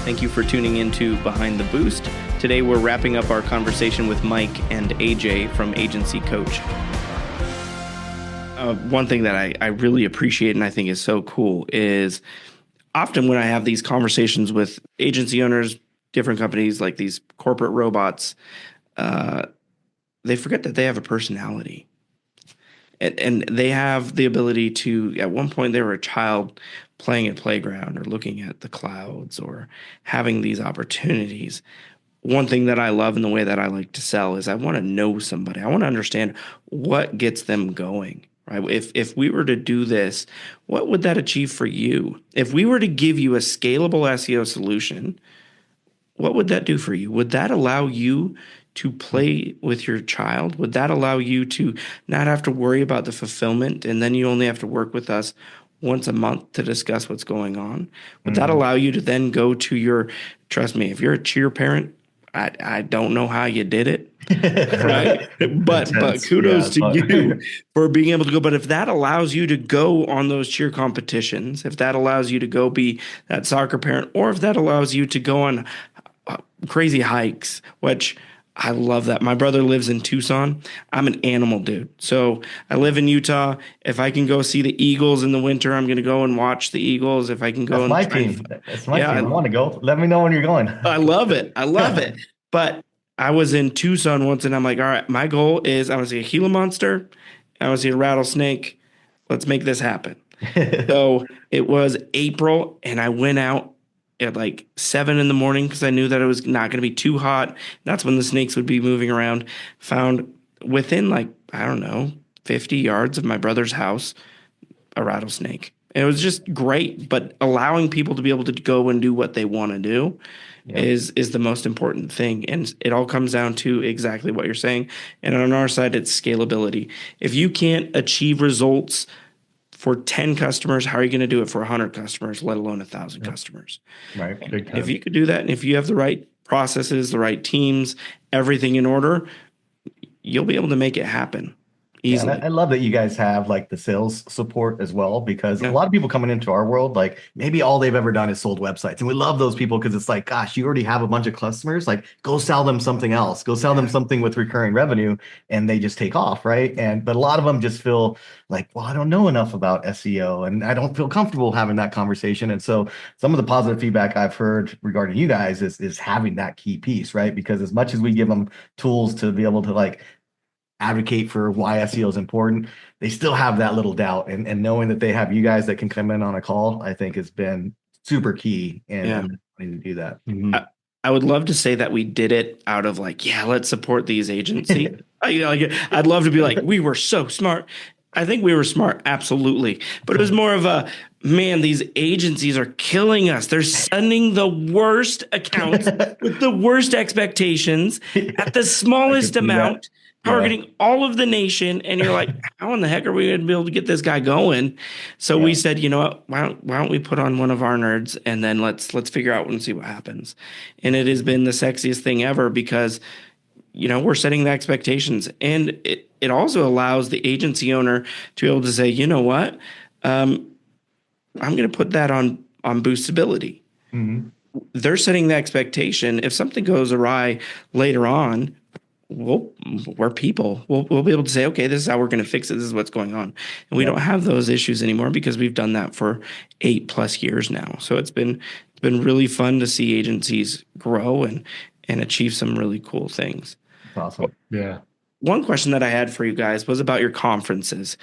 Thank you for tuning into Behind the Boost. Today we're wrapping up our conversation with Mike and AJ from Agency Coach. One thing that I really appreciate and I think is so cool is often when I have these conversations with agency owners, different companies like these corporate robots, they forget that they have a personality. And they have the ability to, at one point they were a child playing at playground or looking at the clouds or having these opportunities. One thing that I love in the way that I like to sell is I want to know somebody. I want to understand what gets them going, right? If we were to do this, what would that achieve for you? If we were to give you a scalable SEO solution, what would that do for you? Would that allow you to play with your child? Would that allow you to not have to worry about the fulfillment and then you only have to work with us once a month to discuss what's going on? Would that allow you to then go to your, trust me, if you're a cheer parent, I don't know how you did it, right? But kudos to you for being able to go. But if that allows you to go on those cheer competitions, if that allows you to go be that soccer parent, or if that allows you to go on crazy hikes, which I love that. My brother lives in Tucson. I'm an animal dude. So I live in Utah. If I can go see the Eagles in the winter, I'm going to go and watch the Eagles. If I can go. That's my team. That's my team. I want to go. Let me know when you're going. I love it. I love it. But I was in Tucson once and I'm like, all right, my goal is I want to see a Gila monster. I want to see a rattlesnake. Let's make this happen. So it was April and I went out at like 7 a.m. because I knew that it was not going to be too hot. That's when the snakes would be moving around. Found within like, I don't know, 50 yards of my brother's house, a rattlesnake. And it was just great. But allowing people to be able to go and do what they want to do is the most important thing. And it all comes down to exactly what you're saying. And on our side, it's scalability. If you can't achieve results for 10 customers, how are you going to do it for 100 customers, let alone 1,000 customers? Right. If you could do that, and if you have the right processes, the right teams, everything in order, you'll be able to make it happen easily. Yeah, I love that you guys have like the sales support as well, because a lot of people coming into our world, like maybe all they've ever done is sold websites. And we love those people because it's like, gosh, you already have a bunch of customers, like go sell them something else, go sell them something with recurring revenue, and they just take off, right? But a lot of them just feel like, well, I don't know enough about SEO and I don't feel comfortable having that conversation. And so some of the positive feedback I've heard regarding you guys is having that key piece, right? Because as much as we give them tools to be able to like advocate for why SEO is important, they still have that little doubt. And knowing that they have you guys that can come in on a call, I think has been super key and to do that. I would love to say that we did it out of like, yeah, let's support these agencies. I'd love to be like, we were so smart. I think we were smart, absolutely. But it was more of a, man, these agencies are killing us. They're sending the worst accounts with the worst expectations at the smallest amount, targeting all of the nation. And you're like, how in the heck are we going to be able to get this guy going? So we said, you know what, why don't we put on one of our nerds and then let's figure out and see what happens. And it has been the sexiest thing ever because, you know, we're setting the expectations, and it also allows the agency owner to be able to say, you know what, I'm going to put that on boostability. They're setting the expectation. If something goes awry later on, we're people. We'll be able to say, okay, this is how we're going to fix it. This is what's going on. And we don't have those issues anymore because we've done that for 8+ years now. So it's been really fun to see agencies grow and achieve some really cool things. Awesome. Yeah. One question that I had for you guys was about your conferences.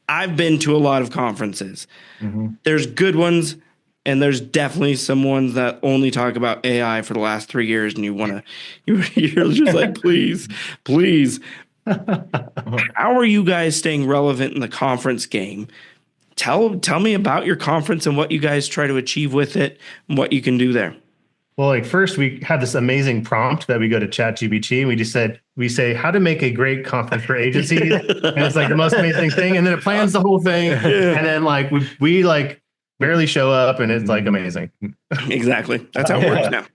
I've been to a lot of conferences. There's good ones, and there's definitely some ones that only talk about AI for the last 3 years, and you're just like, please. How are you guys staying relevant in the conference game? Tell me about your conference and what you guys try to achieve with it and what you can do there. Well, like first we had this amazing prompt that we go to ChatGPT and we say how to make a great conference for agencies. And it's like the most amazing thing. And then it plans the whole thing. And then like we like barely show up and it's like amazing. Exactly. That's how it works now.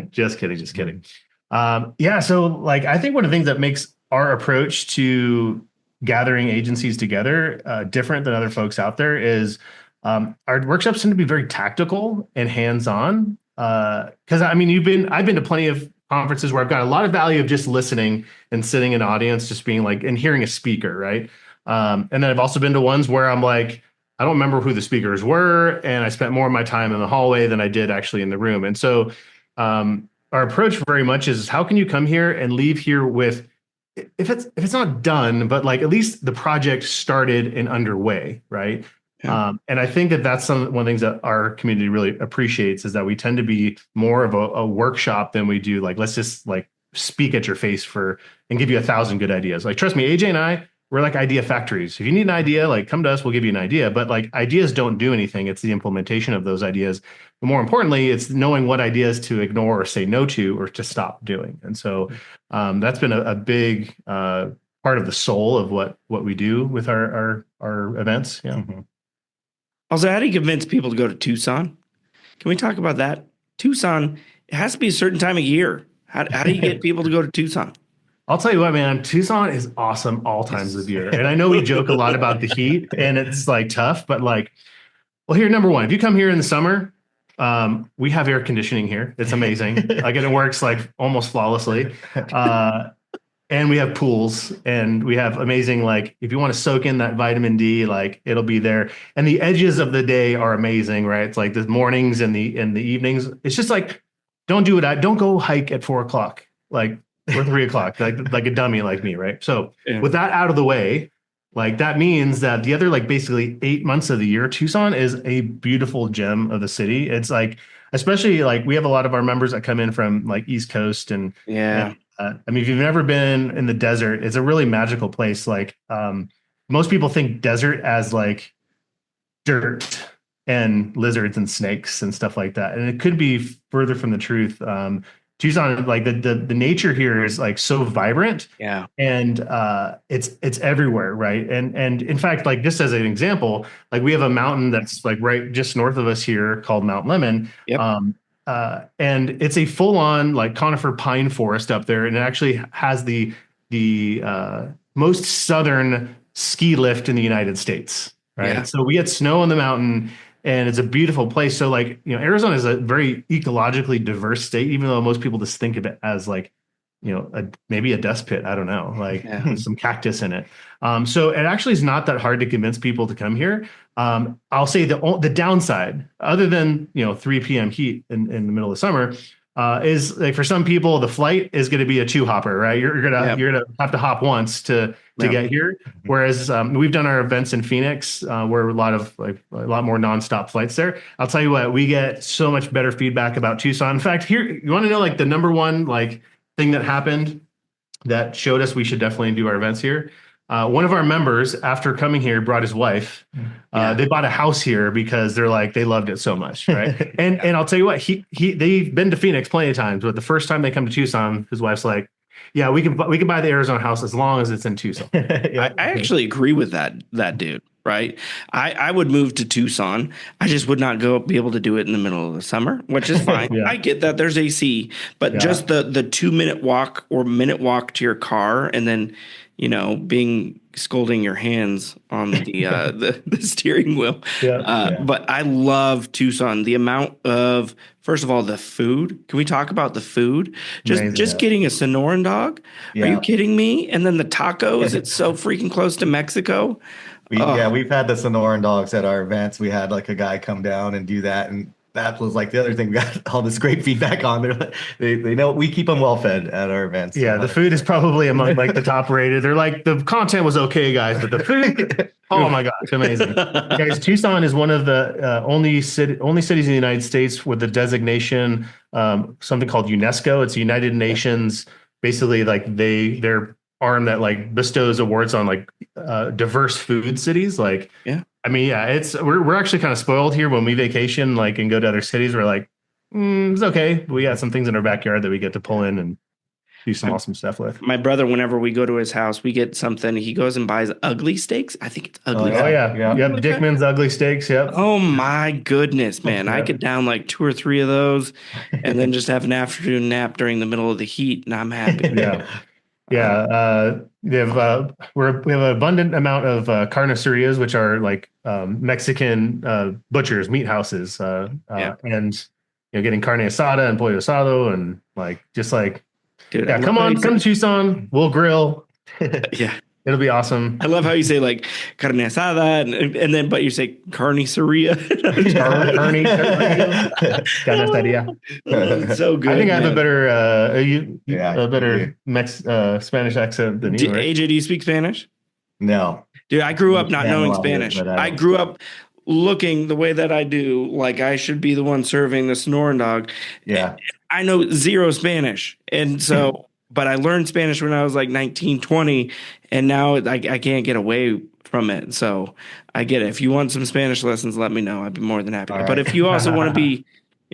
Just kidding. So like, I think one of the things that makes our approach to gathering agencies together different than other folks out there is our workshops tend to be very tactical and hands-on. because I mean, I've been to plenty of conferences where I've got a lot of value of just listening and sitting in audience, just being like, and hearing a speaker, right? And then I've also been to ones where I'm like, I don't remember who the speakers were, and I spent more of my time in the hallway than I did actually in the room. And so, our approach very much is how can you come here and leave here with, if it's not done, but like at least the project started and underway, right? Yeah. And I think that that's one of the things that our community really appreciates is that we tend to be more of a workshop than we do like, let's just like speak at your face and give you 1,000 good ideas. Like, trust me, AJ and I, we're like idea factories. If you need an idea, like come to us, we'll give you an idea. But like ideas don't do anything. It's the implementation of those ideas. But more importantly, it's knowing what ideas to ignore or say no to or to stop doing. And so that's been a big part of the soul of what we do with our events. Yeah. Mm-hmm. Also, how do you convince people to go to Tucson? Can we talk about that? Tucson, it has to be a certain time of year. How do you get people to go to Tucson? I'll tell you what, man, Tucson is awesome all times of year. And I know we joke a lot about the heat and it's like tough, but like, well, here, number one, if you come here in the summer, we have air conditioning here. It's amazing. Like, and it works like almost flawlessly. And we have pools and we have amazing, like, if you want to soak in that vitamin D, like it'll be there. And the edges of the day are amazing, right? It's like the mornings and the evenings. It's just like, don't go hike at 4:00, like, or 3:00, like a dummy like me, right? So with that out of the way, like that means that the other like basically 8 months of the year, Tucson is a beautiful gem of the city. It's like, especially like we have a lot of our members that come in from like East Coast and I mean, if you've never been in the desert, it's a really magical place. Like most people think desert as like dirt and lizards and snakes and stuff like that, and it could be further from the truth. Tucson, like the nature here is like so vibrant, and it's everywhere, right? And in fact, like just as an example, like we have a mountain that's like right just north of us here called Mount Lemon, and it's a full-on like conifer pine forest up there, and it actually has the most southern ski lift in the United States, right? Yeah. So we get snow on the mountain. And it's a beautiful place. So like, you know, Arizona is a very ecologically diverse state, even though most people just think of it as like, you know, maybe a dust pit. I don't know, like some cactus in it. So it actually is not that hard to convince people to come here. I'll say the downside, other than, you know, 3 p.m. heat in the middle of summer, is like for some people, the flight is going to be a chew hopper, right? You're gonna have to hop once to get here. Whereas we've done our events in Phoenix, where a lot more nonstop flights there. I'll tell you what, we get so much better feedback about Tucson. In fact, here, you want to know like the number one like thing that happened that showed us we should definitely do our events here? One of our members, after coming here, brought his wife. They bought a house here because they're like, they loved it so much, right? And I'll tell you what, they've been to Phoenix plenty of times, but the first time they come to Tucson, his wife's like, yeah, we can buy the Arizona house as long as it's in Tucson. I actually agree with that dude, right? I would move to Tucson. I just would not be able to do it in the middle of the summer, which is fine. I get that there's AC, but just the 2-minute walk or minute walk to your car and then, you know, scolding your hands on the steering wheel. But I love Tucson. The amount of, first of all, the food. Can we talk about the food? Just getting a Sonoran dog. Are you kidding me? And then the tacos. It's so freaking close to Mexico. We've had the Sonoran dogs at our events. We had like a guy come down and do that, and that was like the other thing we got all this great feedback on. They know we keep them well fed at our events. Yeah, the food is probably among like the top rated. They're like, the content was okay, guys, but the food, oh my gosh, amazing. Guys, Tucson is one of the only cities in the United States with the designation, something called UNESCO. It's United Nations, basically like their arm that like bestows awards on like diverse food cities. Like, I mean, we're actually kind of spoiled here when we vacation, like, and go to other cities. We're like, it's okay. We got some things in our backyard that we get to pull in and do some awesome stuff with. My brother, whenever we go to his house, we get something. He goes and buys ugly steaks. I think it's ugly. Yep. Dickman's ugly steaks. Yep. Oh my goodness, man. I could down like 2 or 3 of those and then just have an afternoon nap during the middle of the heat. And I'm happy. We have an abundant amount of carnicerias, which are like Mexican butchers, meat houses, and getting carne asada and pollo asado and just Dude, yeah, come to Tucson. We'll grill. Yeah. It'll be awesome. I love how you say like carne asada and then but you say carniceria. Oh, so good. I think I have man. a better Spanish accent than you. Right? AJ, do you speak Spanish? No. Dude, I grew up not knowing Spanish. I grew up looking the way that I do, like I should be the one serving the Sonoran dog. Yeah. I know zero Spanish. And so, but I learned Spanish when I was like 19, 20, and now I can't get away from it. So I get it. If you want some Spanish lessons, let me know. I'd be more than happy. All right. But if you also want to be,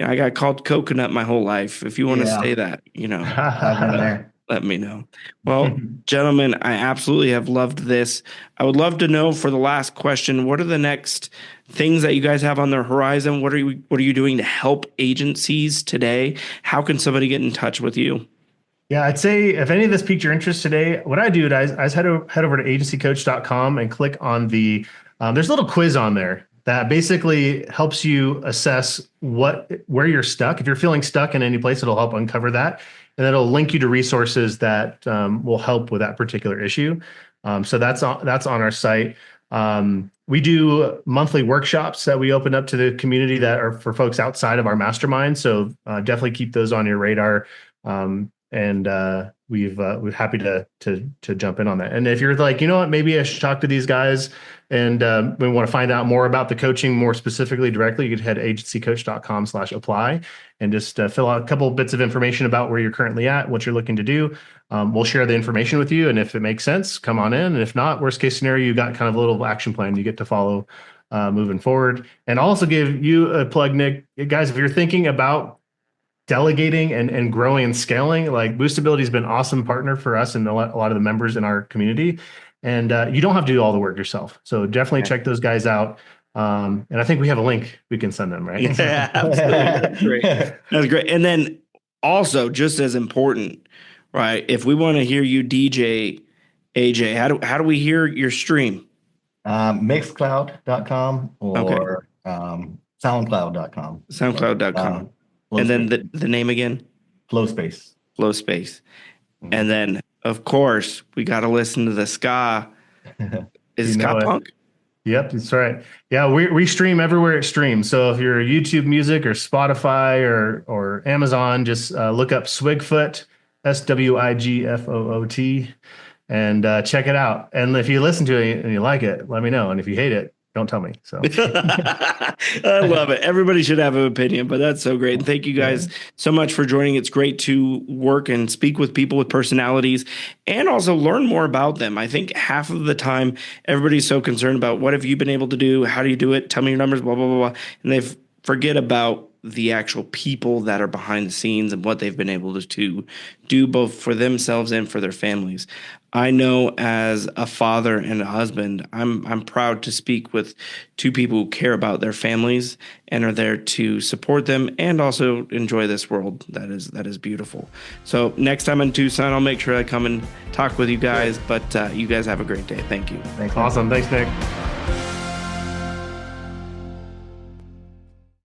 I got called coconut my whole life. If you want to say that, I've been there. Let me know. Well, gentlemen, I absolutely have loved this. I would love to know for the last question, what are the next things that you guys have on the horizon? What are you doing to help agencies today? How can somebody get in touch with you? Yeah, I'd say if any of this piqued your interest today, what I do is head over to agencycoach.com and click on there's a little quiz on there that basically helps you assess where you're stuck. If you're feeling stuck in any place, it'll help uncover that. And it'll link you to resources that will help with that particular issue. So that's on our site. We do monthly workshops that we open up to the community that are for folks outside of our mastermind. So definitely keep those on your radar. We're happy to jump in on that. And if you're like, you know what, maybe I should talk to these guys and we want to find out more about the coaching more specifically directly, you could head to agencycoach.com/apply and just fill out a couple of bits of information about where you're currently at, what you're looking to do. We'll share the information with you. And if it makes sense, come on in. And if not, worst case scenario, you got kind of a little action plan you get to follow moving forward. And I'll also give you a plug, Nick. Guys, if you're thinking about delegating and growing and scaling, like Boostability has been an awesome partner for us and a lot of the members in our community. And you don't have to do all the work yourself. So definitely check those guys out. And I think we have a link we can send them, right? Yeah, absolutely. That's great. That's great. And then also just as important, right? If we want to hear you DJ, AJ, how do we hear your stream? Mixcloud.com or soundcloud.com. Soundcloud.com. And then the name again? Flow Space. Mm-hmm. And then, of course, we got to listen to the ska. Is it ska punk? Yep, that's right. Yeah, we stream everywhere it streams. So if you're YouTube Music or Spotify or Amazon, just look up Swigfoot, SWIGFOOT, and check it out. And if you listen to it and you like it, let me know. And if you hate it, don't tell me. So I love it. Everybody should have an opinion, but that's so great. And thank you guys so much for joining. It's great to work and speak with people with personalities and also learn more about them. I think half of the time everybody's so concerned about what have you been able to do? How do you do it? Tell me your numbers, blah, blah, blah, blah. And they forget about the actual people that are behind the scenes and what they've been able to do both for themselves and for their families. I know as a father and a husband, I'm proud to speak with two people who care about their families and are there to support them and also enjoy this world that is beautiful. So next time in Tucson, I'll make sure I come and talk with you guys, but you guys have a great day. Thank you. Thanks. Awesome. Thanks, Nick.